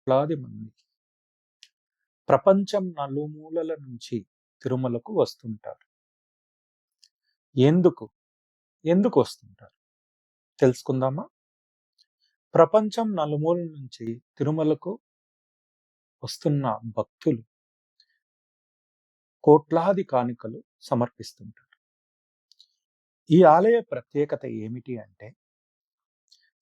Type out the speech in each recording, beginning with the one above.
వేలాది మంది ప్రపంచం నలుమూలల నుంచి తిరుమలకు వస్తుంటారు. ఎందుకు? ఎందుకు వస్తుంటారు? తెలుసుకుందామా? ప్రపంచం నలుమూలల నుంచి తిరుమలకు వస్తున్న భక్తులు కోట్లాది కానుకలు సమర్పిస్తుంటారు. ఈ ఆలయ ప్రత్యేకత ఏమిటి అంటే,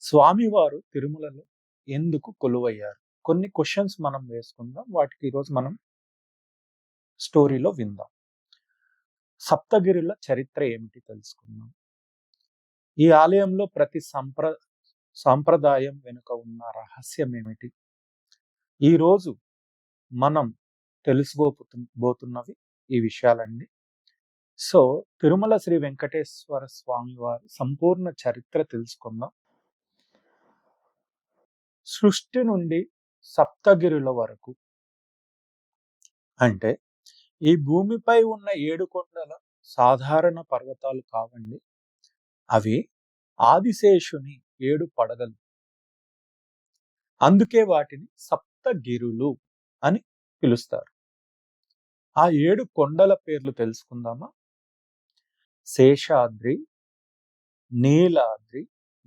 స్వామివారు తిరుమలలో ఎందుకు కొలువయ్యారు? కొన్ని క్వెషన్స్ మనం వేసుకుందాం. వాటికి ఈరోజు మనం స్టోరీలో విందాం. సప్తగిరుల చరిత్ర ఏమిటి తెలుసుకుందాం. ఈ ఆలయంలో ప్రతి సాంప్రదాయం వెనుక ఉన్న రహస్యం ఏమిటి? ఈరోజు మనం తెలుసుకోబోతున్నవి ఈ విషయాలండి. సో తిరుమల శ్రీ వెంకటేశ్వర స్వామి వారి సంపూర్ణ చరిత్ర తెలుసుకుందాం. సృష్టి నుండి సప్తగిరుల వరకు, అంటే ఈ భూమిపై ఉన్న 7 కొండల సాధారణ పర్వతాలు కావండి. అవి ఆదిశేషుని 7 పడగలు. అందుకే వాటిని సప్తగిరులు అని పిలుస్తారు. ఆ 7 కొండల పేర్లు తెలుసుకుందామా? శేషాద్రి, నీలాద్రి,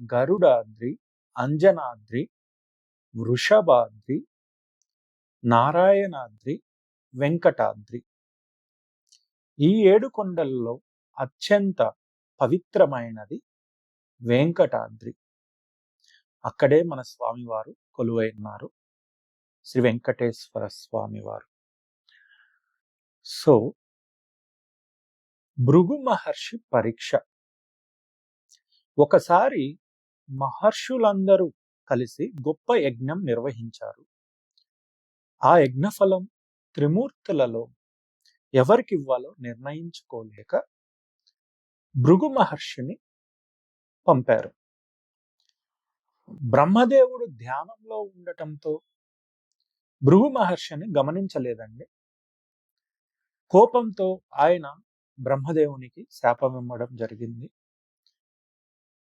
గరుడాద్రి, అంజనాద్రి, వృషభాద్రి, నారాయణాద్రి, వెంకటాద్రి. ఈ 7 కొండలలో అత్యంత పవిత్రమైనది వెంకటాద్రి. అక్కడే మన స్వామివారు కొలువై ఉన్నారు, శ్రీ వెంకటేశ్వర స్వామివారు. సో భృగు మహర్షి పరీక్ష. ఒకసారి మహర్షులందరూ కలిసి గొప్ప యజ్ఞం నిర్వహించారు. ఆ యజ్ఞఫలం త్రిమూర్తులలో ఎవరికి ఇవ్వాలో నిర్ణయించుకోలేక భృగు మహర్షిని పంపారు. బ్రహ్మదేవుడు ధ్యానంలో ఉండటంతో భృగు మహర్షిని గమనించలేదండి. కోపంతో ఆయన బ్రహ్మదేవునికి శాపం ఇవ్వడం జరిగింది.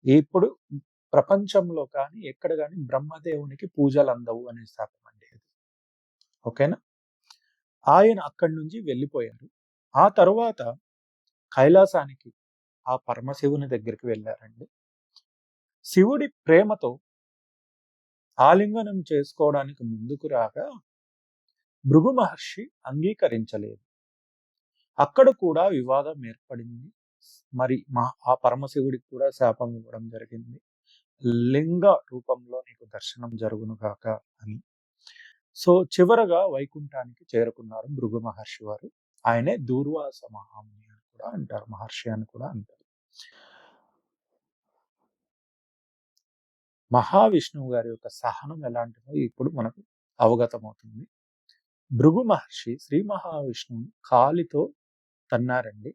ఇప్పుడు ప్రపంచంలో కానీ ఎక్కడ కానీ బ్రహ్మదేవునికి పూజలు అందవు అనే శాపం అండి అది. ఓకేనా? ఆయన అక్కడి నుంచి వెళ్ళిపోయారు. ఆ తరువాత కైలాసానికి, ఆ పరమశివుని దగ్గరికి వెళ్ళారండి. శివుడి ప్రేమతో ఆలింగనం చేసుకోవడానికి ముందుకు రాగా భృగు మహర్షి అంగీకరించలేదు. అక్కడ కూడా వివాదం ఏర్పడింది. మరి ఆ పరమశివుడికి కూడా శాపం ఇవ్వడం జరిగింది. లింగ రూపంలో నీకు దర్శనం జరుగును కాక అని. సో చివరగా వైకుంఠానికి చేరుకున్నారు భృగు మహర్షి వారు. ఆయనే దూర్వాస మహాముని అని కూడా అంటారు, మహర్షి అని కూడా అంటారు. మహావిష్ణువు గారి యొక్క సహనం ఎలాంటిదో ఇప్పుడు మనకు అవగతమవుతుంది. భృగు మహర్షి శ్రీ మహావిష్ణువుని కాలితో తన్నారండి.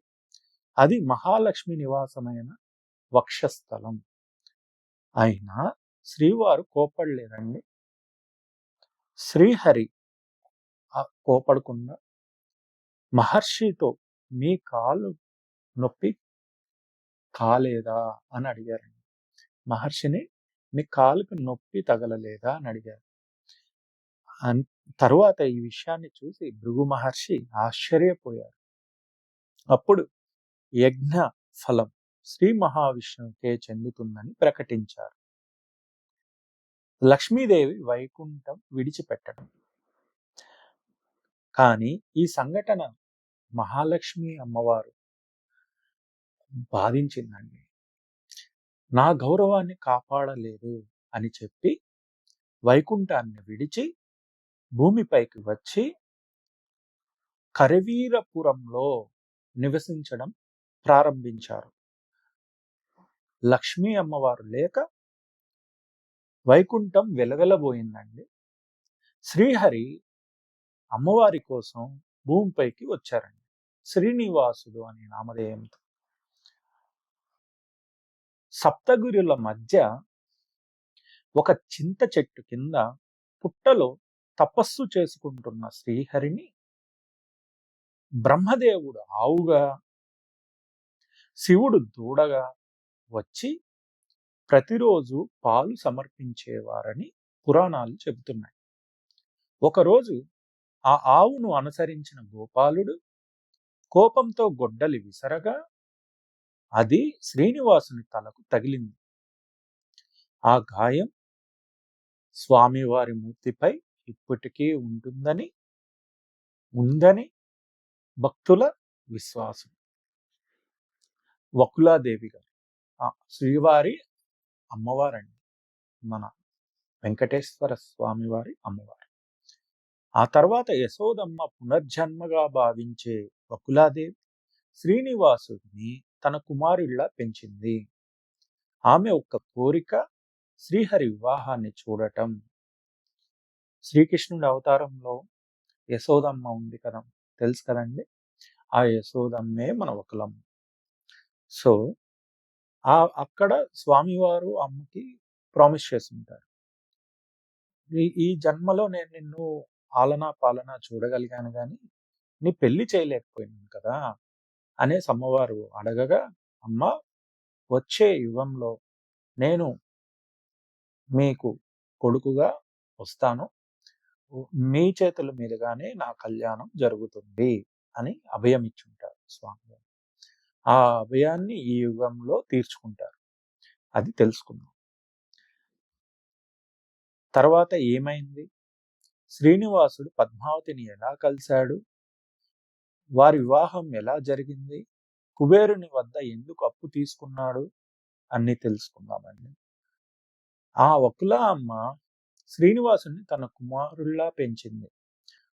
అది మహాలక్ష్మి నివాసమైన వక్షస్థలం. అయినా శ్రీవారు కోపడలేదండి. శ్రీహరి కోపడకుండా మహర్షితో మీ కాలు నొప్పి కాలేదా అని అడిగారండి. మహర్షిని మీ కాలుకు నొప్పి తగలలేదా అని అడిగారు. తరువాత ఈ విషయాన్ని చూసి భృగు మహర్షి ఆశ్చర్యపోయారు. అప్పుడు యజ్ఞ ఫలం శ్రీ మహావిష్ణువుకే చెందుతుందని ప్రకటించారు. లక్ష్మీదేవి వైకుంఠం విడిచిపెట్టడం. కానీ ఈ సంఘటన మహాలక్ష్మి అమ్మవారు బాధించిందండి. నా గౌరవాన్ని కాపాడలేదు అని చెప్పి వైకుంఠాన్ని విడిచి భూమిపైకి వచ్చి కరవీరపురంలో నివసించడం ప్రారంభించారు. లక్ష్మీ అమ్మవారు లేక వైకుంఠం వెలవెలబోయిందండి. శ్రీహరి అమ్మవారి కోసం భూమిపైకి వచ్చారండి, శ్రీనివాసుడు అనే నామధేయంతో. సప్తగిరుల మధ్య ఒక చింత చెట్టు కింద పుట్టలో తపస్సు చేసుకుంటున్న శ్రీహరిని బ్రహ్మదేవుడు ఆవుగా, శివుడు దూడగా వచ్చి ప్రతిరోజు పాలు సమర్పించేవారని పురాణాలు చెబుతున్నాయి. ఒకరోజు ఆ ఆవును అనుసరించిన గోపాలుడు కోపంతో గొడ్డలి విసరగా అది శ్రీనివాసుని తలకు తగిలింది. ఆ గాయం స్వామివారి మూర్తిపై ఇప్పటికీ ఉందని భక్తుల విశ్వాసం. వకులాదేవి గారు శ్రీవారి అమ్మవారండి, మన వెంకటేశ్వర స్వామివారి అమ్మవారు. ఆ తర్వాత యశోదమ్మ పునర్జన్మగా భావించే వకులాదేవి శ్రీనివాసుడిని తన కుమారుడిలా పెంచింది. ఆమె ఒక్క కోరిక శ్రీహరి వివాహాన్ని చూడటం. శ్రీకృష్ణుడి అవతారంలో యశోదమ్మ ఉంది కదా, తెలుసు కదండి. ఆ యశోదమ్మే మన వకులమ్మ. సో అక్కడ స్వామివారు అమ్మకి ప్రామిస్ చేస్తుంటారు, ఈ జన్మలో నేను నిన్ను ఆలనా పాలనా చూడగలిగాను కానీ నీ పెళ్లి చేయలేకపోయినాను కదా అనేసి అమ్మవారు అడగగా, అమ్మ వచ్చే యుగంలో నేను మీకు కొడుకుగా వస్తాను, మీ చేతుల మీదుగానే నా కళ్యాణం జరుగుతుంది అని అభయం ఇచ్చుంటారు స్వామివారు. ఆ అభయాన్ని ఈ యుగంలో తీర్చుకుంటారు. అది తెలుసుకుందాం. తర్వాత ఏమైంది, శ్రీనివాసుడు పద్మావతిని ఎలా కలిశాడు, వారి వివాహం ఎలా జరిగింది, కుబేరుని వద్ద ఎందుకు అప్పు తీసుకున్నాడు అన్ని తెలుసుకుందామండి. ఆ వకుల అమ్మ శ్రీనివాసుని తన కుమారుల్లా పెంచింది.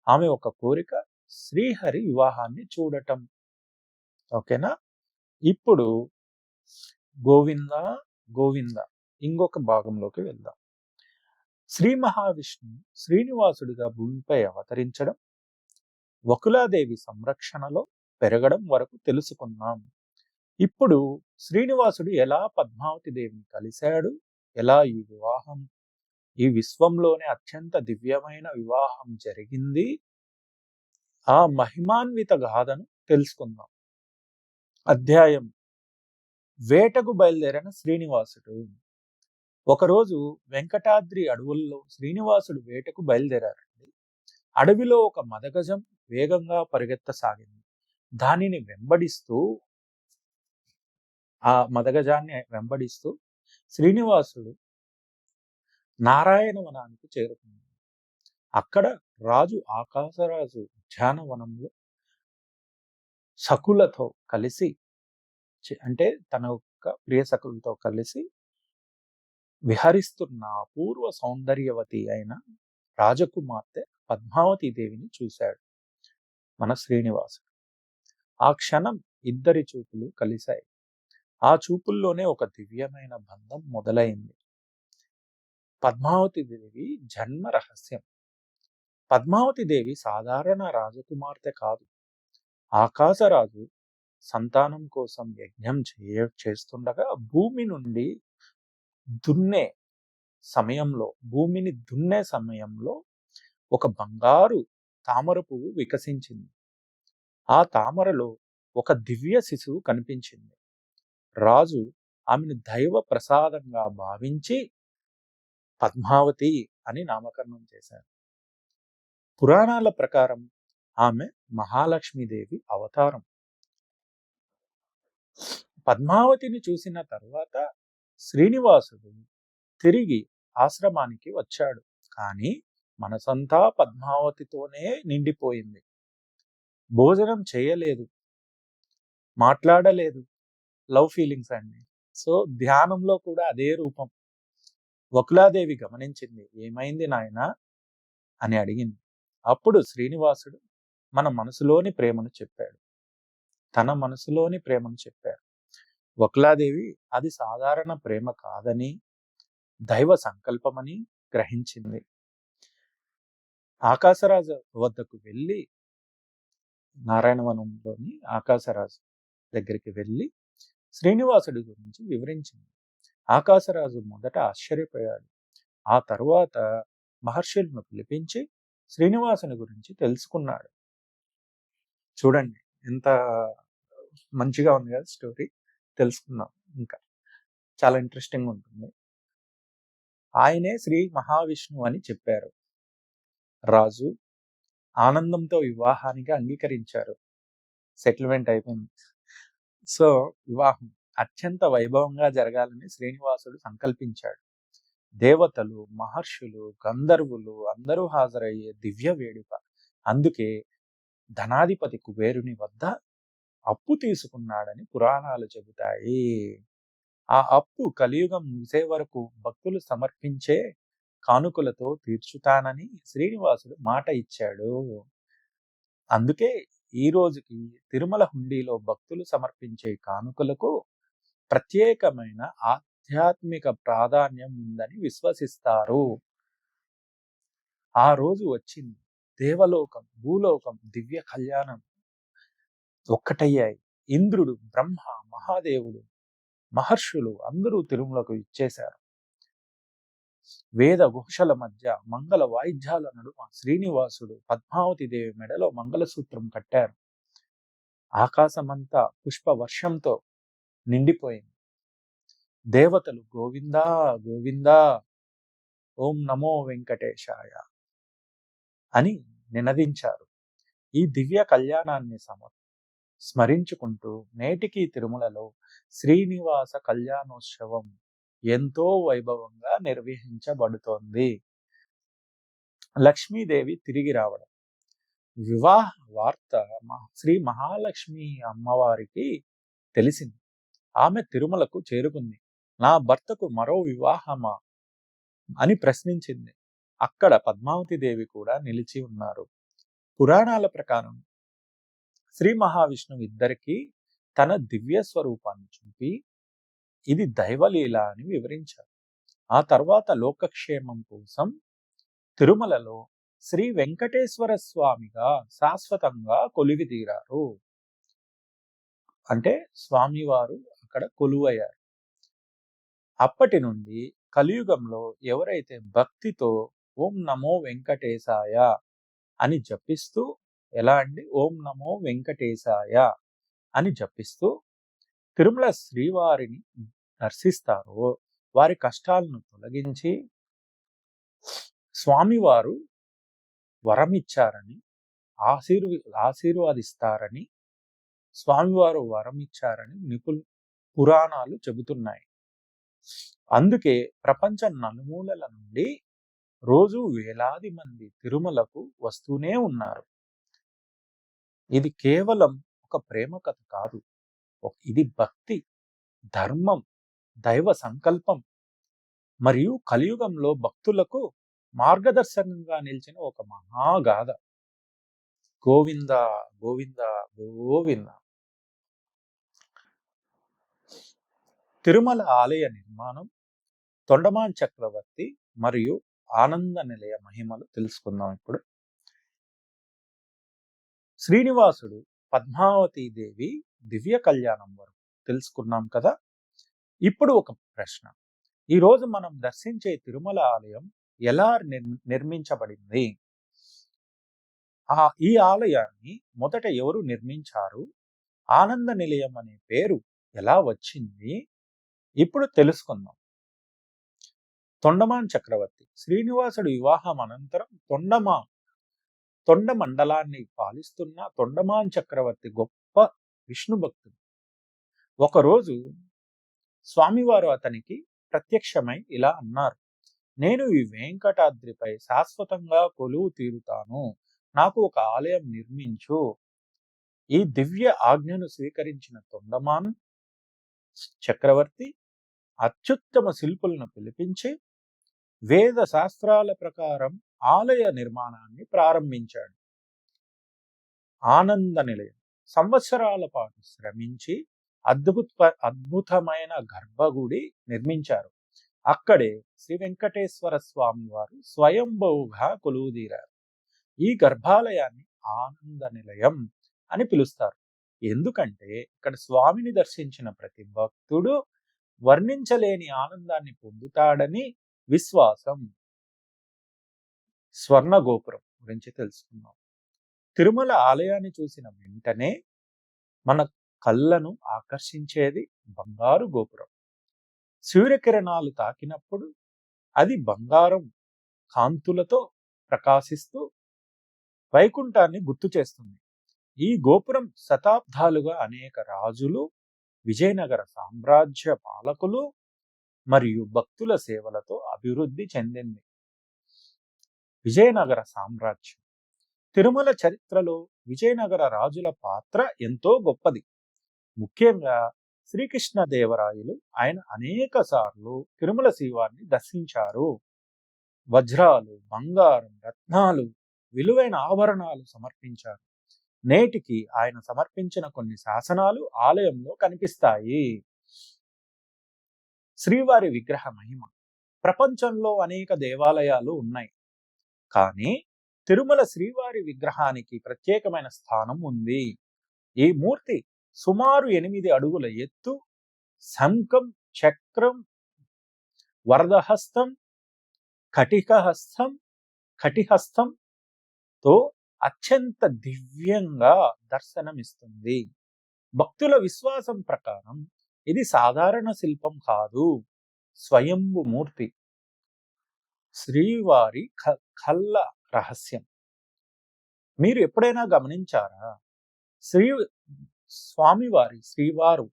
ఆమె ఒక కోరిక శ్రీహరి వివాహాన్ని చూడటం. ఓకేనా. ఇప్పుడు గోవింద గోవింద ఇంకొక భాగంలోకి వెళ్దాం. శ్రీ మహావిష్ణువు శ్రీనివాసుడిగా భూమిపై అవతరించడం, వకులాదేవి సంరక్షణలో పెరగడం వరకు తెలుసుకున్నాం. ఇప్పుడు శ్రీనివాసుడు ఎలా పద్మావతి దేవిని కలిశాడు, ఎలా ఈ విశ్వంలోనే అత్యంత దివ్యమైన వివాహం జరిగింది, ఆ మహిమాన్విత గాథను తెలుసుకుందాం. అధ్యాయం: వేటకు బయలుదేరిన శ్రీనివాసుడు. ఒకరోజు వెంకటాద్రి అడవుల్లో శ్రీనివాసుడు వేటకు బయలుదేరారండి. అడవిలో ఒక మదగజం వేగంగా పరిగెత్తసాగింది. దానిని వెంబడిస్తూ ఆ మదగజాన్ని వెంబడిస్తూ శ్రీనివాసుడు నారాయణవనానికి చేరుకున్నాడు. అక్కడ రాజు ఆకాశరాజు ఉద్యానవనంలో సకులతో కలిసి, అంటే తన యొక్క ప్రియ సకులతో కలిసి విహరిస్తున్న అపూర్వ సౌందర్యవతి అయిన రాజకుమార్తె పద్మావతి దేవిని చూశాడు మన శ్రీనివాసుడు. ఆ క్షణం ఇద్దరి చూపులు కలిశాయి. ఆ చూపుల్లోనే ఒక దివ్యమైన బంధం మొదలైంది. పద్మావతి దేవి జన్మ రహస్యం. పద్మావతి దేవి సాధారణ రాజకుమార్తె కాదు. ఆకాశరాజు సంతానం కోసం యజ్ఞం చేస్తుండగా భూమిని దున్నే సమయంలో ఒక బంగారు తామర పువ్వు వికసించింది. ఆ తామరలో ఒక దివ్య శిశువు కనిపించింది. రాజు ఆమెను దైవ ప్రసాదంగా భావించి పద్మావతి అని నామకరణం చేశారు. పురాణాల ప్రకారం ఆమె మహాలక్ష్మీదేవి అవతారం. పద్మావతిని చూసిన తర్వాత శ్రీనివాసుడు తిరిగి ఆశ్రమానికి వచ్చాడు. కానీ మనసంతా పద్మావతితోనే నిండిపోయింది. భోజనం చేయలేదు, మాట్లాడలేదు. లవ్ ఫీలింగ్స్ అండి. సో ధ్యానంలో కూడా అదే రూపం. వకులాదేవి గమనించింది. ఏమైంది నాయనా అని అడిగింది. అప్పుడు శ్రీనివాసుడు తన మనసులోని ప్రేమను చెప్పాడు. వకులాదేవి అది సాధారణ ప్రేమ కాదని, దైవ సంకల్పమని గ్రహించింది. ఆకాశరాజు వద్దకు వెళ్ళి, నారాయణవనంలోని ఆకాశరాజు దగ్గరికి వెళ్ళి శ్రీనివాసుడి గురించి వివరించింది. ఆకాశరాజు మొదట ఆశ్చర్యపోయాడు. ఆ తరువాత మహర్షులను పిలిపించి శ్రీనివాసుని గురించి తెలుసుకున్నాడు. చూడండి ఎంత మంచిగా ఉంది కదా స్టోరీ. తెలుసుకుందాం, ఇంకా చాలా ఇంట్రెస్టింగ్ ఉంటుంది. ఆయనే శ్రీ మహావిష్ణువు అని చెప్పారు. రాజు ఆనందంతో వివాహానికి అంగీకరించారు. సెటిల్మెంట్ అయిపోయింది. సో వివాహం అత్యంత వైభవంగా జరగాలని శ్రీనివాసుడు సంకల్పించాడు. దేవతలు, మహర్షులు, గంధర్వులు అందరూ హాజరయ్యే దివ్య వేడుక. అందుకే ధనాధిపతి కుబేరుని వద్ద అప్పు తీసుకున్నాడని పురాణాలు చెబుతాయి. ఆ అప్పు కలియుగం ముగిసే వరకు భక్తులు సమర్పించే కానుకలతో తీర్చుతానని శ్రీనివాసుడు మాట ఇచ్చాడు. అందుకే ఈ రోజుకి తిరుమల హుండీలో భక్తులు సమర్పించే కానుకలకు ప్రత్యేకమైన ఆధ్యాత్మిక ప్రాధాన్యం ఉందని విశ్వసిస్తారు. ఆ రోజు వచ్చింది దేవలోకం, భూలోకం దివ్య కళ్యాణం ఒక్కటయ్యాయి. ఇంద్రుడు, బ్రహ్మ, మహాదేవుడు, మహర్షులు అందరూ తిరుమలకు ఇచ్చేశారు. వేద ఘోషల మధ్య మంగళ వాయిద్యాల నడుమ శ్రీనివాసుడు పద్మావతి దేవి మెడలో మంగళసూత్రం కట్టారు. ఆకాశమంతా పుష్ప వర్షంతో నిండిపోయింది. దేవతలు గోవిందా గోవిందా ఓం నమో వెంకటేశాయ అని నినదించారు. ఈ దివ్య కళ్యాణాన్ని స్మరించుకుంటూ నేటికి తిరుమలలో శ్రీనివాస కళ్యాణోత్సవం ఎంతో వైభవంగా నిర్వహించబడుతోంది. లక్ష్మీదేవి తిరిగి రావడం. వివాహ వార్త శ్రీ మహాలక్ష్మి అమ్మవారికి తెలిసింది. ఆమె తిరుమలకు చేరుకుంది. నా భర్తకు మరో వివాహమా అని ప్రశ్నించింది. అక్కడ పద్మావతి దేవి కూడా నిలిచి ఉన్నారు. పురాణాల ప్రకారం శ్రీ మహావిష్ణువు ఇద్దరికీ తన దివ్య స్వరూపాన్ని చూపి ఇది దైవలీల అని వివరించారు. ఆ తర్వాత లోకక్షేమం కోసం తిరుమలలో శ్రీ వెంకటేశ్వర స్వామిగా శాశ్వతంగా కొలువి తీరారు. అంటే స్వామివారు అక్కడ కొలువయ్యారు. అప్పటి నుండి కలియుగంలో ఎవరైతే భక్తితో ఓం నమో వెంకటేశాయ అని జపిస్తూ, ఎలా అండి, ఓం నమో వెంకటేశాయ అని జపిస్తూ తిరుమల శ్రీవారిని దర్శిస్తారో వారి కష్టాలను తొలగించి స్వామివారు వరమిచ్చారని ఆశీర్వాదిస్తారని స్వామివారు వరమిచ్చారని పురాణాలు చెబుతున్నాయి. అందుకే ప్రపంచ నలుమూలల నుండి రోజు వేలాది మంది తిరుమలకు వస్తూనే ఉన్నారు. ఇది కేవలం ఒక ప్రేమ కథ కాదు, ఇది భక్తి, ధర్మం, దైవ సంకల్పం మరియు కలియుగంలో భక్తులకు మార్గదర్శనంగా నిలిచిన ఒక మహాగాథ. గోవింద గోవింద గోవింద. తిరుమల ఆలయ నిర్మాణం, తొండమాన్ చక్రవర్తి మరియు ఆనంద నిలయ మహిమలు తెలుసుకుందాం. ఇప్పుడు శ్రీనివాసుడు, పద్మావతి దేవి దివ్య కళ్యాణం వరకు తెలుసుకున్నాం కదా. ఇప్పుడు ఒక ప్రశ్న. ఈరోజు మనం దర్శించే తిరుమల ఆలయం ఎలా నిర్మించబడింది? ఈ ఆలయాన్ని మొదట ఎవరు నిర్మించారు? ఆనంద నిలయం అనే పేరు ఎలా వచ్చింది? ఇప్పుడు తెలుసుకుందాం. తొండమాన్ చక్రవర్తి. శ్రీనివాసుడు వివాహం అనంతరం తొండ మండలాన్ని పాలిస్తున్న తొండమాన్ చక్రవర్తి గొప్ప విష్ణు భక్తుడు. ఒకరోజు స్వామివారు అతనికి ప్రత్యక్షమై ఇలా అన్నారు, నేను ఈ వెంకటాద్రిపై శాశ్వతంగా కొలువు తీరుతాను, నాకు ఒక ఆలయం నిర్మించు. ఈ దివ్య ఆజ్ఞను స్వీకరించిన తొండమాన్ చక్రవర్తి అత్యుత్తమ శిల్పులను పిలిపించి వేద శాస్త్రాల ప్రకారం ఆలయ నిర్మాణాన్ని ప్రారంభించాడు. ఆనంద నిలయం సంవత్సరాల పాటు శ్రమించి అద్భుతమైన గర్భగుడి నిర్మించారు. అక్కడే శ్రీ వెంకటేశ్వర స్వామి వారు స్వయంభువుగా కొలువుదీరారు. ఈ గర్భాలయాన్ని ఆనంద నిలయం అని పిలుస్తారు. ఎందుకంటే ఇక్కడ స్వామిని దర్శించిన ప్రతి భక్తుడు వర్ణించలేని ఆనందాన్ని పొందుతాడని విశ్వాసం. స్వర్ణ గోపురం గురించి తెలుసుకున్నాం. తిరుమల ఆలయాన్ని చూసిన వెంటనే మన కళ్ళను ఆకర్షించేది బంగారు గోపురం. సూర్యకిరణాలు తాకినప్పుడు అది బంగారం కాంతులతో ప్రకాశిస్తూ వైకుంఠాన్ని గుర్తు చేస్తుంది. ఈ గోపురం శతాబ్దాలుగా అనేక రాజులు, విజయనగర సామ్రాజ్య పాలకులు మరియు భక్తుల సేవలతో అభివృద్ధి చెందింది. విజయనగర సామ్రాజ్యం. తిరుమల చరిత్రలో విజయనగర రాజుల పాత్ర ఎంతో గొప్పది. ముఖ్యంగా శ్రీకృష్ణదేవరాయలు ఆయన అనేక సార్లు తిరుమల శ్రీవారిని దర్శించారు. వజ్రాలు, బంగారం, రత్నాలు, విలువైన ఆభరణాలు సమర్పించారు. నేటికి ఆయన సమర్పించిన కొన్ని శాసనాలు ఆలయంలో కనిపిస్తాయి. శ్రీవారి విగ్రహ మహిమ. ప్రపంచంలో అనేక దేవాలయాలు ఉన్నాయి, కానీ తిరుమల శ్రీవారి విగ్రహానికి ప్రత్యేకమైన స్థానం ఉంది. ఈ మూర్తి సుమారు 8 అడుగుల ఎత్తు, శంఖం, చక్రం, వరదహస్తం, కటిహస్తంతో అత్యంత దివ్యంగా దర్శనమిస్తుంది. భక్తుల విశ్వాసం ప్రకారం ఇది సాధారణ శిల్పం కాదు, స్వయంభు మూర్తి. శ్రీవారి కళ్ళ రహస్యం. మీరు ఎప్పుడైనా గమనించారా? శ్రీవారు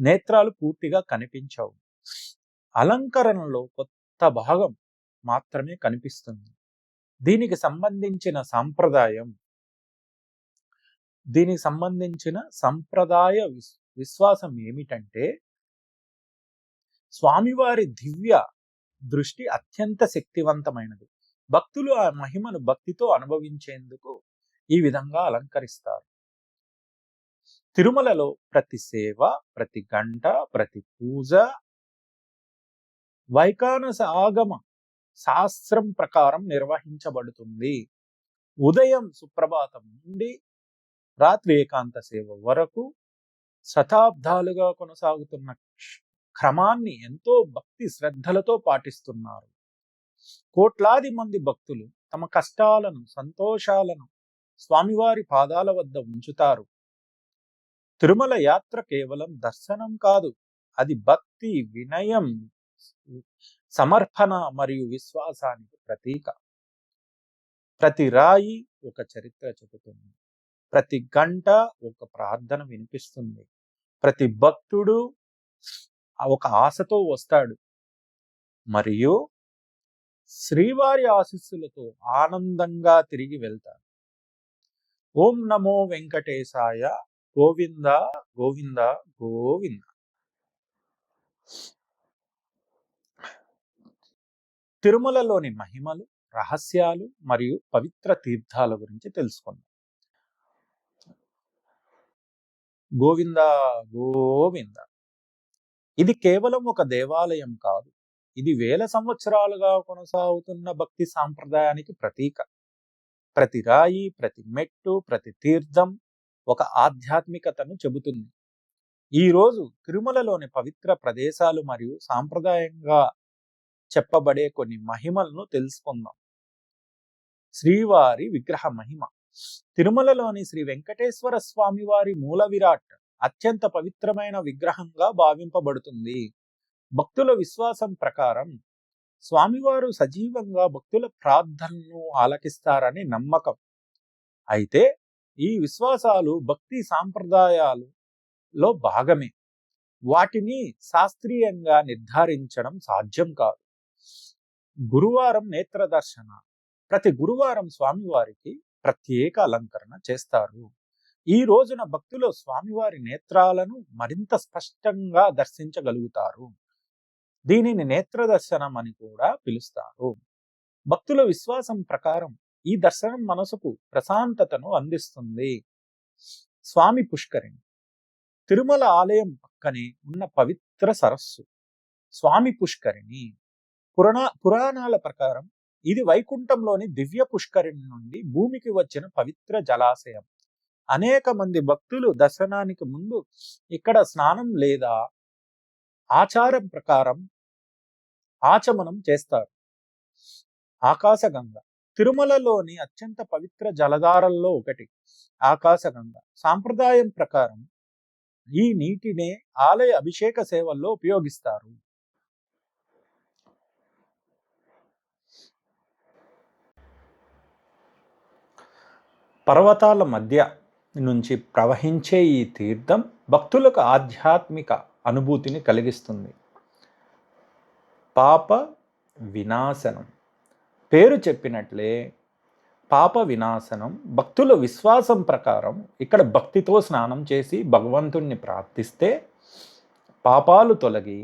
నేత్రాలు పూర్తిగా కనిపించవు. అలంకరణలో కొత్త భాగం మాత్రమే కనిపిస్తుంది. దీనికి సంబంధించిన సంప్రదాయ విశ్వాసం ఏమిటంటే, స్వామివారి దివ్య దృష్టి అత్యంత శక్తివంతమైనది. భక్తులు ఆ మహిమను భక్తితో అనుభవించేందుకు ఈ విధంగా అలంకరిస్తారు. తిరుమలలో ప్రతి సేవ, ప్రతి గంట, ప్రతి పూజ వైఖానస ఆగమ శాస్త్రం ప్రకారం నిర్వహించబడుతుంది. ఉదయం సుప్రభాతం నుండి రాత్రి ఏకాంత సేవ వరకు శతాబ్దాలుగా కొనసాగుతున్న క్రమాన్ని ఎంతో భక్తి శ్రద్ధలతో పాటిస్తున్నారు. కోట్లాది మంది భక్తులు తమ కష్టాలను, సంతోషాలను స్వామివారి పాదాల వద్ద ఉంచుతారు. తిరుమల యాత్ర కేవలం దర్శనం కాదు, అది భక్తి, వినయం, సమర్పణ మరియు విశ్వాసానికి ప్రతీక. ప్రతి రాయి ఒక చరిత్ర చెబుతుంది, ప్రతి గంట ఒక ప్రార్థన వినిపిస్తుంది, ప్రతి భక్తుడు ఒక ఆశతో వస్తాడు మరియు శ్రీవారి ఆశీస్సులతో ఆనందంగా తిరిగి వెళ్తాడు. ఓం నమో వెంకటేశాయ. గోవింద గోవింద గోవింద. తిరుమలలోని మహిమలు, రహస్యాలు మరియు పవిత్ర తీర్థాల గురించి తెలుసుకుందాం. గోవింద గోవింద. ఇది కేవలం ఒక దేవాలయం కాదు, ఇది వేల సంవత్సరాలుగా కొనసాగుతున్న భక్తి సాంప్రదాయానికి ప్రతీక. ప్రతి రాయి, ప్రతి మెట్టు, ప్రతి తీర్థం ఒక ఆధ్యాత్మికతను చెబుతుంది. ఈరోజు తిరుమలలోని పవిత్ర ప్రదేశాలు మరియు సాంప్రదాయంగా చెప్పబడే కొన్ని మహిమలను తెలుసుకుందాం. శ్రీవారి విగ్రహ మహిమ. తిరుమలలోని శ్రీ వెంకటేశ్వర స్వామి వారి మూల విరాట్ అత్యంత పవిత్రమైన విగ్రహంగా భావింపబడుతుంది. భక్తుల విశ్వాసం ప్రకారం స్వామివారు సజీవంగా భక్తుల ప్రార్థనను ఆలకిస్తారని నమ్మకం. అయితే ఈ విశ్వాసాలు భక్తి సాంప్రదాయాలలో భాగమే. వాటిని శాస్త్రీయంగా నిర్ధారించడం సాధ్యం కాదు. గురువారం నేత్ర దర్శన. ప్రతి గురువారం స్వామివారికి ప్రత్యేక అలంకరణ చేస్తారు. ఈ రోజున భక్తులు స్వామివారి నేత్రాలను మరింత స్పష్టంగా దర్శించగలుగుతారు. దీనిని నేత్ర దర్శనం అని కూడా పిలుస్తారు. భక్తుల విశ్వాసం ప్రకారం ఈ దర్శనం మనసుకు ప్రశాంతతను అందిస్తుంది. స్వామి పుష్కరిణి. తిరుమల ఆలయం పక్కనే ఉన్న పవిత్ర సరస్సు స్వామి పుష్కరిణి. పురాణాల ప్రకారం ఇది వైకుంఠంలోని దివ్య పుష్కరిణి నుండి భూమికి వచ్చిన పవిత్ర జలాశయం. అనేక మంది భక్తులు దర్శనానికి ముందు ఇక్కడ స్నానం లేదా ఆచారం ప్రకారం ఆచమనం చేస్తారు. ఆకాశగంగ. తిరుమలలోని అత్యంత పవిత్ర జలధారల్లో ఒకటి ఆకాశగంగ. సాంప్రదాయం ప్రకారం ఈ నీటినే ఆలయ అభిషేక సేవల్లో ఉపయోగిస్తారు. పర్వతాల మధ్య నుంచి ప్రవహించే ఈ తీర్థం భక్తులకు ఆధ్యాత్మిక అనుభూతిని కలిగిస్తుంది. పాప వినాశనం, పేరు చెప్పినట్లే పాప వినాశనం. భక్తుల విశ్వాసం ప్రకారం ఇక్కడ భక్తితో స్నానం చేసి భగవంతుణ్ణి ప్రార్థిస్తే పాపాలు తొలగి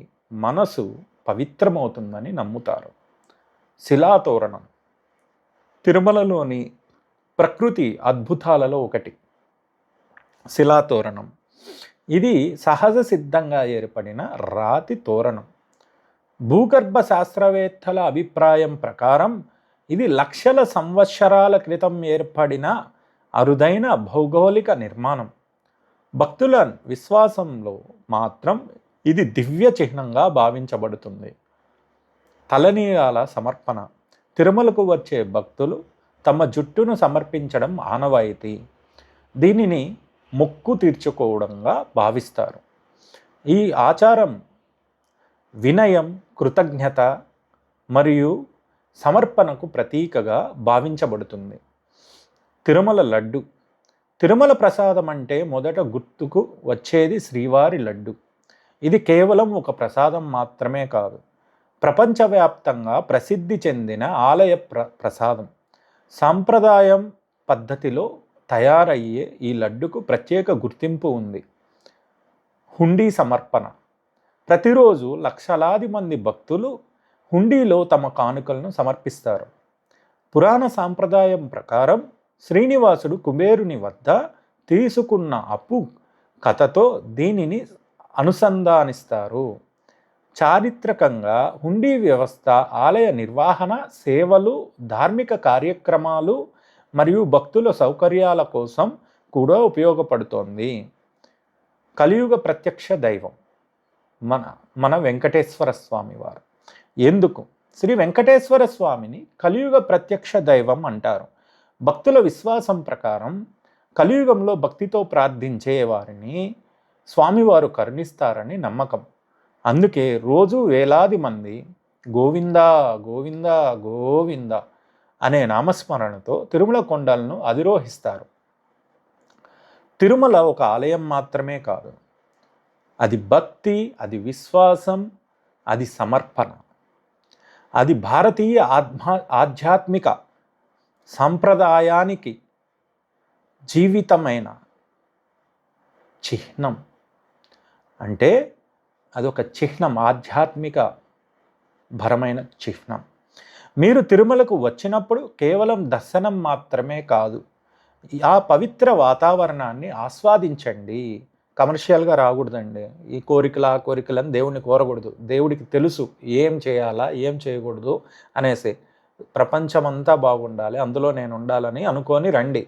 మనసు పవిత్రమవుతుందని నమ్ముతారు. శిలాతోరణం తిరుమలలోని ప్రకృతి అద్భుతాలలో ఒకటి శిలాతోరణం. ఇది సహజ సిద్ధంగా ఏర్పడిన రాతి తోరణం. భూగర్భ శాస్త్రవేత్తల అభిప్రాయం ప్రకారం ఇది లక్షల సంవత్సరాల క్రితం ఏర్పడిన అరుదైన భౌగోళిక నిర్మాణం. భక్తుల విశ్వాసంలో మాత్రం ఇది దివ్య చిహ్నంగా భావించబడుతుంది. తలనీలాల సమర్పణ. తిరుమలకు వచ్చే భక్తులు తమ జుట్టును సమర్పించడం ఆనవాయితీ. దీనిని మొక్కు తీర్చుకోవడంగా భావిస్తారు. ఈ ఆచారం వినయం, కృతజ్ఞత మరియు సమర్పణకు ప్రతీకగా భావించబడుతుంది. తిరుమల లడ్డు. తిరుమల ప్రసాదం అంటే మొదట గుర్తుకు వచ్చేది శ్రీవారి లడ్డు. ఇది కేవలం ఒక ప్రసాదం మాత్రమే కాదు, ప్రపంచవ్యాప్తంగా ప్రసిద్ధి చెందిన ఆలయ ప్రసాదం. సాంప్రదాయం పద్ధతిలో తయారయ్యే ఈ లడ్డుకు ప్రత్యేక గుర్తింపు ఉంది. హుండీ సమర్పణ. ప్రతిరోజు లక్షలాది మంది భక్తులు హుండీలో తమ కానుకలను సమర్పిస్తారు. పురాణ సాంప్రదాయం ప్రకారం శ్రీనివాసుడు కుబేరుని వద్ద తీసుకున్న అప్పు కథతో దీనిని అనుసంధానిస్తారు. చారిత్రకంగా హుండీ వ్యవస్థ ఆలయ నిర్వహణ, సేవలు, ధార్మిక కార్యక్రమాలు మరియు భక్తుల సౌకర్యాల కోసం కూడా ఉపయోగపడుతోంది. కలియుగ ప్రత్యక్ష దైవం మన వెంకటేశ్వర స్వామి వారు. ఎందుకు శ్రీ వెంకటేశ్వర స్వామిని కలియుగ ప్రత్యక్ష దైవం అంటారు? భక్తుల విశ్వాసం ప్రకారం కలియుగంలో భక్తితో ప్రార్థించే వారిని స్వామివారు కరుణిస్తారని నమ్మకం. అందుకే రోజు వేలాది మంది గోవింద గోవింద గోవింద అనే నామస్మరణతో తిరుమల కొండలను అధిరోహిస్తారు. తిరుమల ఒక ఆలయం మాత్రమే కాదు, అది భక్తి, అది విశ్వాసం, అది సమర్పణ, అది భారతీయ ఆధ్యాత్మిక సాంప్రదాయానికి జీవితమైన చిహ్నం. అంటే అదొక చిహ్నం, ఆధ్యాత్మిక భరమైన చిహ్నం. మీరు తిరుమలకు వచ్చినప్పుడు కేవలం దర్శనం మాత్రమే కాదు, ఆ పవిత్ర వాతావరణాన్ని ఆస్వాదించండి. కమర్షియల్గా రాకూడదండి. ఈ కోరికలని దేవుణ్ణి కోరకూడదు. దేవుడికి తెలుసు ఏం చేయాలా ఏం చేయకూడదు అనేసి. ప్రపంచమంతా బాగుండాలి, అందులో నేను ఉండాలని అనుకొని రండి.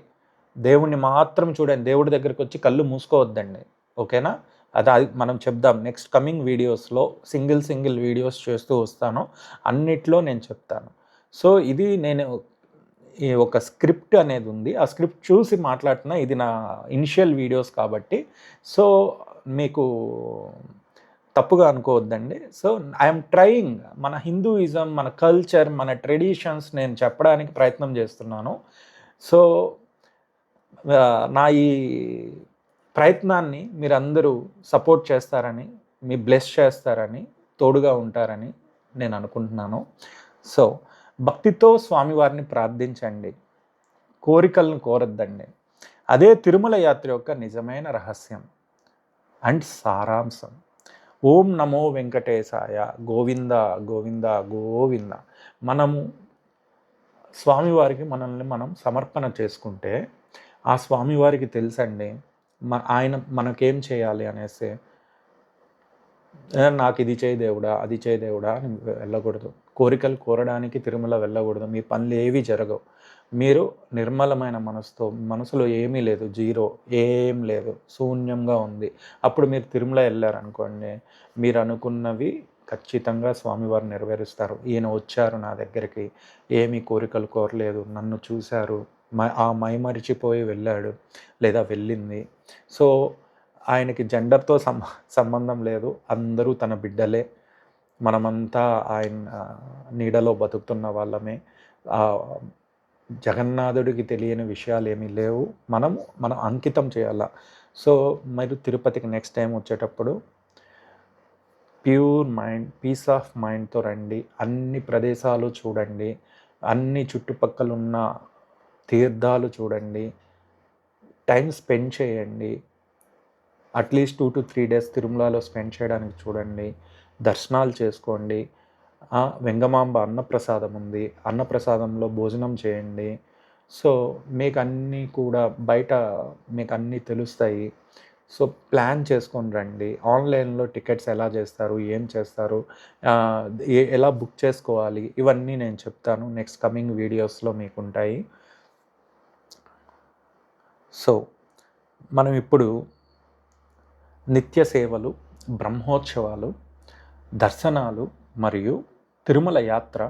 దేవుణ్ణి మాత్రం చూడండి. దేవుడి దగ్గరికి వచ్చి కళ్ళు మూసుకోవద్దండి. ఓకేనా? అది మనం చెప్దాం. నెక్స్ట్ కమింగ్ వీడియోస్లో సింగిల్ వీడియోస్ చేస్తూ వస్తాను, అన్నిట్లో నేను చెప్తాను. సో ఇది నేను ఈ ఒక స్క్రిప్ట్ అనేది ఉంది, ఆ స్క్రిప్ట్ చూసి మాట్లాడుతున్నా. ఇది నా ఇనిషియల్ వీడియోస్ కాబట్టి సో మీకు తప్పుగా అనుకోవద్దండి. సో ఐఎమ్ ట్రయింగ్ మన హిందూయిజం, మన కల్చర్, మన ట్రెడిషన్స్ నేను చెప్పడానికి ప్రయత్నం చేస్తున్నాను. సో నా ఈ ప్రయత్నాన్ని మీరందరూ సపోర్ట్ చేస్తారని, మీ బ్లెస్ చేస్తారని, తోడుగా ఉంటారని నేను అనుకుంటున్నాను. సో భక్తితో స్వామివారిని ప్రార్థించండి, కోరికలను కోరద్దండి. అదే తిరుమల యాత్ర యొక్క నిజమైన రహస్యం అండ్ సారాంశం. ఓం నమో వెంకటేశాయ, గోవింద గోవింద గోవింద. మనము స్వామివారికి మనల్ని మనం సమర్పణ చేసుకుంటే ఆ స్వామివారికి తెలుసండి ఆయన మనకేం చేయాలి అనేసి. నాకు ఇది చేయి దేవుడా, అది చేయి దేవుడా అని వెళ్ళకూడదు. కోరికలు కోరడానికి తిరుమల వెళ్ళకూడదు. మీ పనులు ఏవి జరగవు. మీరు నిర్మలమైన మనసుతో, మనసులో ఏమీ లేదు, జీరో, ఏం లేదు, శూన్యంగా ఉంది, అప్పుడు మీరు తిరుమల వెళ్ళారనుకోండి, మీరు అనుకున్నవి ఖచ్చితంగా స్వామివారు నెరవేరుస్తారు. ఈయన వచ్చారు నా దగ్గరికి, ఏమీ కోరికలు కోరలేదు, నన్ను చూశారు, ఆ మైమరిచిపోయి వెళ్ళాడు లేదా వెళ్ళింది. సో ఆయనకి జెండర్తో సంబంధం లేదు, అందరూ తన బిడ్డలే. మనమంతా ఆయన నీడలో బతుకుతున్న వాళ్ళమే. జగన్నాథుడికి తెలియని విషయాలేమీ లేవు. మనం అంకితం చేయాల. సో, మీరు తిరుపతికి నెక్స్ట్ టైమ్ వచ్చేటప్పుడు ప్యూర్ మైండ్, పీస్ ఆఫ్ మైండ్‌తో రండి. అన్ని ప్రదేశాలు చూడండి. అన్ని చుట్టుపక్కలున్న తీర్థాలు చూడండి. టైమ్ స్పెండ్ చేయండి. అట్‌లీస్ట్ 2-3 డేస్ తిరుమలలో స్పెండ్ చేయడానికి చూడండి. దర్శనాలు చేసుకోండి. వెంగమాంబ అన్నప్రసాదం ఉంది. అన్నప్రసాదంలో భోజనం చేయండి. సో, మీకన్నీ కూడా బయట మీకన్నీ తెలుస్తాయి. సో, ప్లాన్ చేసుకొని రండి. ఆన్‌లైన్‌లో టికెట్స్ ఎలా చేస్తారు? ఏం చేస్తారు? ఆహ్, ఎలా బుక్ చేసుకోవాలి? ఇవన్నీ నేను చెప్తాను. నెక్స్ట్ కమింగ్ వీడియోస్‌లో మీకుంటాయి. సో, మనం ఇప్పుడు నిత్య సేవలు, బ్రహ్మోత్సవాలు, దర్శనాలు మరియు తిరుమల యాత్ర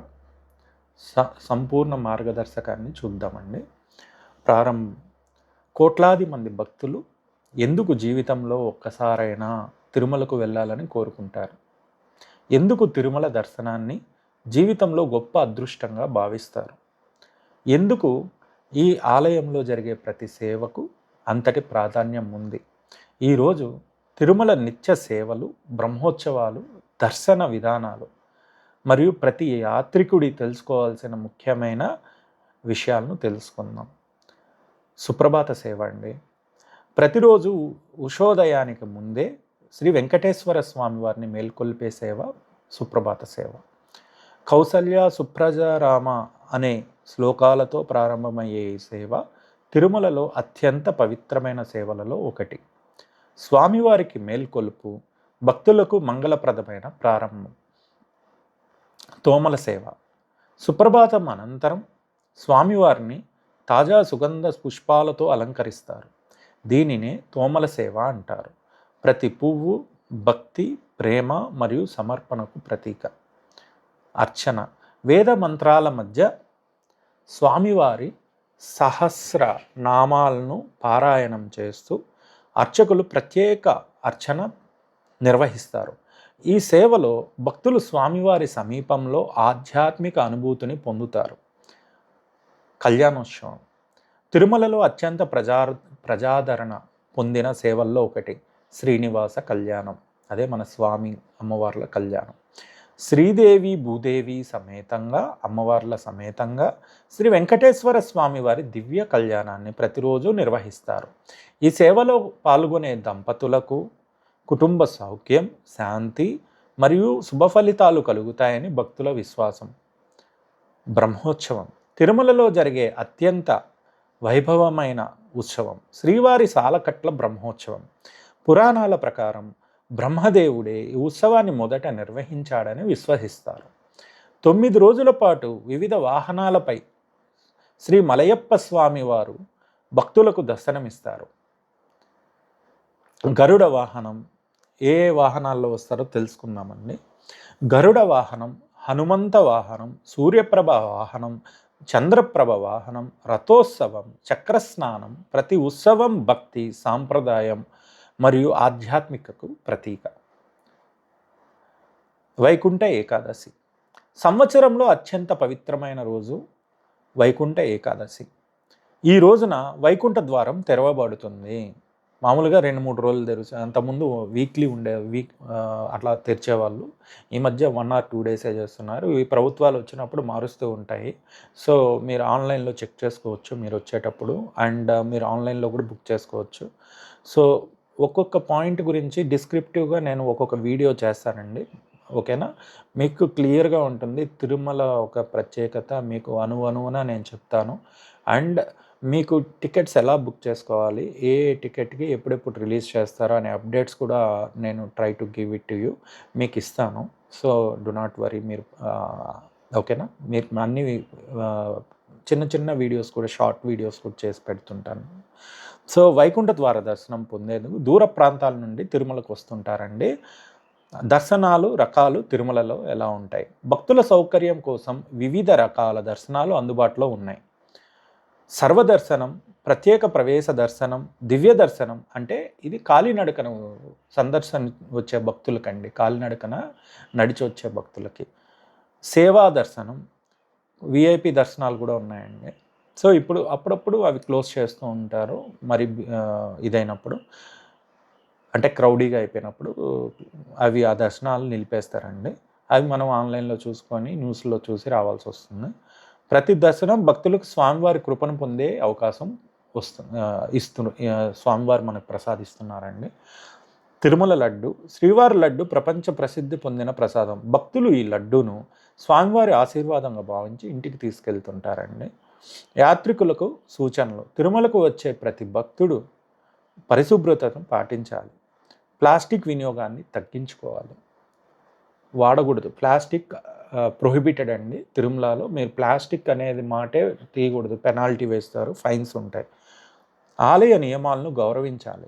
సంపూర్ణ మార్గదర్శకాన్ని చూద్దామండి. ప్రారంభం. కోట్లాది మంది భక్తులు ఎందుకు జీవితంలో ఒక్కసారైనా తిరుమలకు వెళ్ళాలని కోరుకుంటారు? ఎందుకు తిరుమల దర్శనాన్ని జీవితంలో గొప్ప అదృష్టంగా భావిస్తారు? ఎందుకు ఈ ఆలయంలో జరిగే ప్రతి సేవకు అంతటి ప్రాధాన్యం ఉంది? ఈరోజు తిరుమల నిత్య సేవలు, బ్రహ్మోత్సవాలు, దర్శన విధానాలు మరియు ప్రతి యాత్రికుడి తెలుసుకోవాల్సిన ముఖ్యమైన విషయాలను తెలుసుకుందాం. సుప్రభాత సేవ అండి. ప్రతిరోజు ఉషోదయానికి ముందే శ్రీ వెంకటేశ్వర స్వామి వారిని మేల్కొల్పే సేవ సుప్రభాత సేవ. కౌసల్య సుప్రజ రామ అనే శ్లోకాలతో ప్రారంభమయ్యే ఈ సేవ తిరుమలలో అత్యంత పవిత్రమైన సేవలలో ఒకటి. స్వామివారికి మేల్కొలుపు భక్తులకు మంగళప్రదమైన ప్రారంభం. తోమల సేవ. సుప్రభాతం అనంతరం స్వామివారిని తాజా సుగంధ పుష్పాలతో అలంకరిస్తారు. దీనినే తోమల సేవ అంటారు. ప్రతి పువ్వు భక్తి, ప్రేమ మరియు సమర్పణకు ప్రతీక. అర్చన. వేద మంత్రాల మధ్య స్వామివారి సహస్ర నామాలను పారాయణం చేస్తూ అర్చకులు ప్రత్యేక అర్చన నిర్వహిస్తారు. ఈ సేవలో భక్తులు స్వామివారి సమీపంలో ఆధ్యాత్మిక అనుభూతిని పొందుతారు. కళ్యాణోత్సవం. తిరుమలలో అత్యంత ప్రజాదరణ పొందిన సేవల్లో ఒకటి శ్రీనివాస కళ్యాణం. అదే మన స్వామి అమ్మవార్ల కళ్యాణం. శ్రీదేవి భూదేవి సమేతంగా, అమ్మవార్ల సమేతంగా శ్రీ వెంకటేశ్వర స్వామి వారి దివ్య కళ్యాణాన్ని ప్రతిరోజు నిర్వహిస్తారు. ఈ సేవలో పాల్గొనే దంపతులకు కుటుంబ సౌఖ్యం, శాంతి మరియు శుభ ఫలితాలు కలుగుతాయని భక్తుల విశ్వాసం. బ్రహ్మోత్సవం. తిరుమలలో జరిగే అత్యంత వైభవమైన ఉత్సవం శ్రీవారి సాలకట్ల బ్రహ్మోత్సవం. పురాణాల ప్రకారం బ్రహ్మదేవుడే ఈ ఉత్సవాన్ని మొదట నిర్వహించాడని విశ్వసిస్తారు. 9 రోజుల పాటు వివిధ వాహనాలపై శ్రీ మలయప్ప స్వామి వారు భక్తులకు దర్శనమిస్తారు. గరుడ వాహనం. ఏ వాహనాల్లో వస్తారో తెలుసుకుందామండి. గరుడ వాహనం, హనుమంత వాహనం, సూర్యప్రభ వాహనం, చంద్రప్రభ వాహనం, రథోత్సవం, చక్రస్నానం. ప్రతి ఉత్సవం భక్తి, సాంప్రదాయం మరియు ఆధ్యాత్మికకు ప్రతీక. వైకుంఠ ఏకాదశి. సంవత్సరంలో అత్యంత పవిత్రమైన రోజు వైకుంఠ ఏకాదశి. ఈ రోజున వైకుంఠ ద్వారం తెరవబడుతుంది. మామూలుగా 2-3 రోజులు తెరుస్తారు. అంతకుముందు వీక్లీ అట్లా తెరిచేవాళ్ళు. ఈ మధ్య 1 or 2 డేసే చేస్తున్నారు. ఈ ప్రభుత్వాలు వచ్చినప్పుడు మారుస్తూ ఉంటాయి. సో మీరు ఆన్లైన్లో చెక్ చేసుకోవచ్చు మీరు వచ్చేటప్పుడు. అండ్ మీరు ఆన్లైన్లో కూడా బుక్ చేసుకోవచ్చు. సో ఒక్కొక్క పాయింట్ గురించి డిస్క్రిప్టివ్గా నేను ఒక్కొక్క వీడియో చేస్తానండి. ఓకేనా? మీకు క్లియర్గా ఉంటుంది. తిరుమల ఒక ప్రత్యేకత మీకు అణువణువున నేను చెప్తాను. అండ్ మీకు టికెట్స్ ఎలా బుక్ చేసుకోవాలి, ఏ టికెట్కి ఎప్పుడెప్పుడు రిలీజ్ చేస్తారో అనే అప్డేట్స్ కూడా నేను try to give it to you. మీకు ఇస్తాను. So do not worry. మీరు ఓకేనా? మీరు అన్ని చిన్న చిన్న వీడియోస్ కూడా, షార్ట్ వీడియోస్ కూడా చేసి పెడుతుంటాను. సో వైకుంఠ ద్వార దర్శనం పొందేందుకు దూర ప్రాంతాల నుండి తిరుమలకు వస్తుంటారండి. దర్శనాలు రకాలు తిరుమలలో ఎలా ఉంటాయి? భక్తుల సౌకర్యం కోసం వివిధ రకాల దర్శనాలు అందుబాటులో ఉన్నాయి. సర్వదర్శనం, ప్రత్యేక ప్రవేశ దర్శనం, దివ్య దర్శనం. అంటే ఇది కాలినడకన సందర్శన వచ్చే భక్తులకండి. కాలినడకన నడిచి వచ్చే భక్తులకి. సేవా దర్శనం, విఐపి దర్శనాలు కూడా ఉన్నాయండి. సో ఇప్పుడు అప్పుడప్పుడు అవి క్లోజ్ చేస్తూ ఉంటారు. మరి ఇదైనప్పుడు అంటే క్రౌడీగా అయిపోయినప్పుడు అవి ఆ దర్శనాలు నిలిపేస్తారండి. అవి మనం ఆన్‌లైన్‌లో చూసుకొని న్యూస్‌లో చూసి రావాల్సొస్తుంది. ప్రతి దర్శనం భక్తులకు స్వామివారి కృపను పొందే అవకాశం స్వామివారు మనకు ప్రసాదిస్తున్నారండి. తిరుమల లడ్డు శ్రీవారి లడ్డు ప్రపంచ ప్రసిద్ధి పొందిన ప్రసాదం. భక్తులు ఈ లడ్డూను స్వామివారి ఆశీర్వాదంగా భావించి ఇంటికి తీసుకెళ్తుంటారండి. యాత్రికులకు సూచనలు. తిరుమలకు వచ్చే ప్రతి భక్తుడు పరిశుభ్రతను పాటించాలి. ప్లాస్టిక్ వినియోగాన్ని తగ్గించుకోవాలి. వాడకూడదు. ప్లాస్టిక్ ప్రొహిబిటెడ్ అండి తిరుమలలో. మీరు ప్లాస్టిక్ అనేది మాటే తీయకూడదు. పెనాల్టీ వేస్తారు, ఫైన్స్ ఉంటాయి. ఆలయ నియమాలను గౌరవించాలి.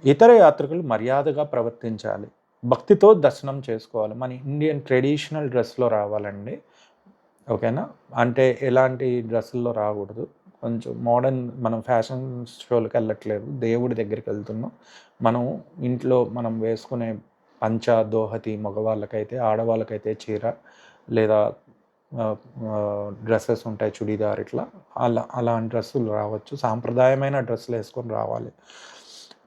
ఇతర యాత్రికులు మర్యాదగా ప్రవర్తించాలి. భక్తితో దర్శనం చేసుకోవాలి. మన ఇండియన్ ట్రెడిషనల్ డ్రెస్లో రావాలండి. ఓకేనా? అంటే ఎలాంటి డ్రెస్సుల్లో రాకూడదు. కొంచెం మోడర్న్, మనం ఫ్యాషన్ షోలకి వెళ్ళట్లేదు, దేవుడి దగ్గరికి వెళ్తున్నాం. మనం ఇంట్లో మనం వేసుకునే పంచ, దోహతి మగవాళ్ళకైతే, ఆడవాళ్ళకైతే చీర లేదా డ్రెస్సెస్ ఉంటాయి, చుడీదార్, ఇట్లా అలాంటి డ్రెస్సులు రావచ్చు. సాంప్రదాయమైన డ్రెస్సులు వేసుకొని రావాలి.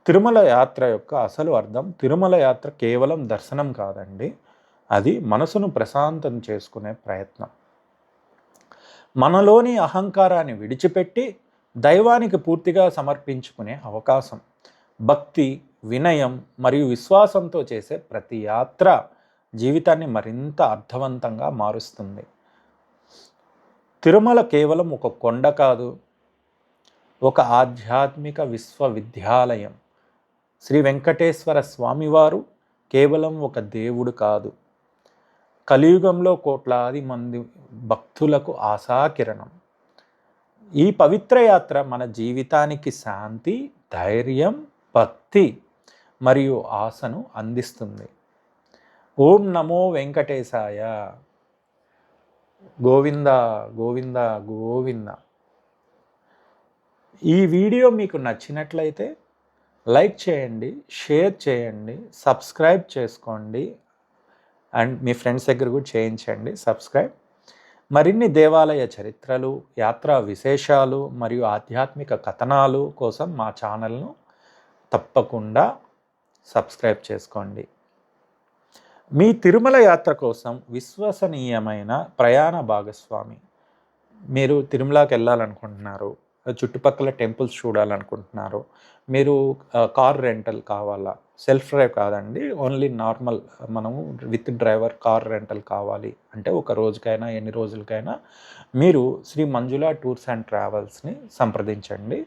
తిరుమల యాత్ర యొక్క అసలు అర్థం, తిరుమల యాత్ర కేవలం దర్శనం కాదండి, అది మనసును ప్రశాంతం చేసుకునే ప్రయత్నం. మనలోని అహంకారాన్ని విడిచిపెట్టి దైవానికి పూర్తిగా సమర్పించుకునే అవకాశం. భక్తి, వినయం మరియు విశ్వాసంతో చేసే ప్రతి యాత్ర జీవితాన్ని మరింత అర్థవంతంగా మారుస్తుంది. తిరుమల కేవలం ఒక కొండ కాదు, ఒక ఆధ్యాత్మిక విశ్వవిద్యాలయం. శ్రీ వెంకటేశ్వర స్వామివారు కేవలం ఒక దేవుడు కాదు, కలియుగంలో కోట్లాది మంది భక్తులకు ఆశాకిరణం. ఈ పవిత్ర యాత్ర మన జీవితానికి శాంతి, ధైర్యం, భక్తి మరియు ఆశను అందిస్తుంది. ఓం నమో వెంకటేశాయ. గోవింద గోవింద గోవింద. ఈ వీడియో మీకు నచ్చినట్లయితే లైక్ చేయండి, షేర్ చేయండి, సబ్స్క్రైబ్ చేసుకోండి, అండ్ మీ ఫ్రెండ్స్ దగ్గర కూడా చేయించండి సబ్స్క్రైబ్. మరిన్ని దేవాలయ చరిత్రలు, యాత్రా విశేషాలు మరియు ఆధ్యాత్మిక కథనాలు కోసం మా ఛానల్ను తప్పకుండా సబ్స్క్రైబ్ చేసుకోండి. మీ తిరుమల యాత్ర కోసం విశ్వసనీయమైన ప్రయాణ భాగస్వామి. మీరు తిరుమలకి వెళ్ళాలనుకుంటున్నారు, చుట్టుపక్కల టెంపుల్స్ చూడాలనుకుంటున్నారు, మీరు కార్ రెంటల్ కావాలా, సెల్ఫ్ డ్రైవ్ కాదండి, ఓన్లీ నార్మల్, మనము విత్ డ్రైవర్ కార్ రెంటల్ కావాలి అంటే ఒక రోజుకైనా ఎన్ని రోజులకైనా మీరు శ్రీ మంజుల టూర్స్ అండ్ ట్రావెల్స్ని సంప్రదించండి.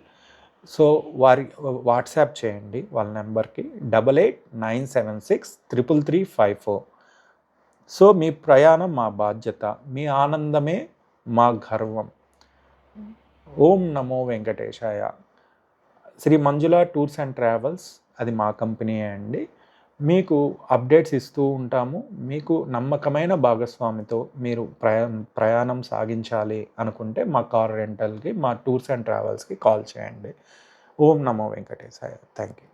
సో వారి వాట్సాప్ చేయండి వాళ్ళ నెంబర్కి 8897633354. సో మీ ప్రయాణం మా బాధ్యత, మీ ఆనందమే మా గర్వం. ఓం నమో వెంకటేశాయ. శ్రీ మంజుల టూర్స్ అండ్ ట్రావెల్స్ అది మా కంపెనీ అండి. మీకు అప్డేట్స్ ఇస్తూ ఉంటాము. మీకు నమ్మకమైన భాగస్వామితో మీరు ప్రయాణం సాగించాలి అనుకుంటే మా కార్ రెంటల్కి, మా టూర్స్ అండ్ ట్రావెల్స్కి కాల్ చేయండి. ఓం నమో వెంకటేశాయ. Thank you.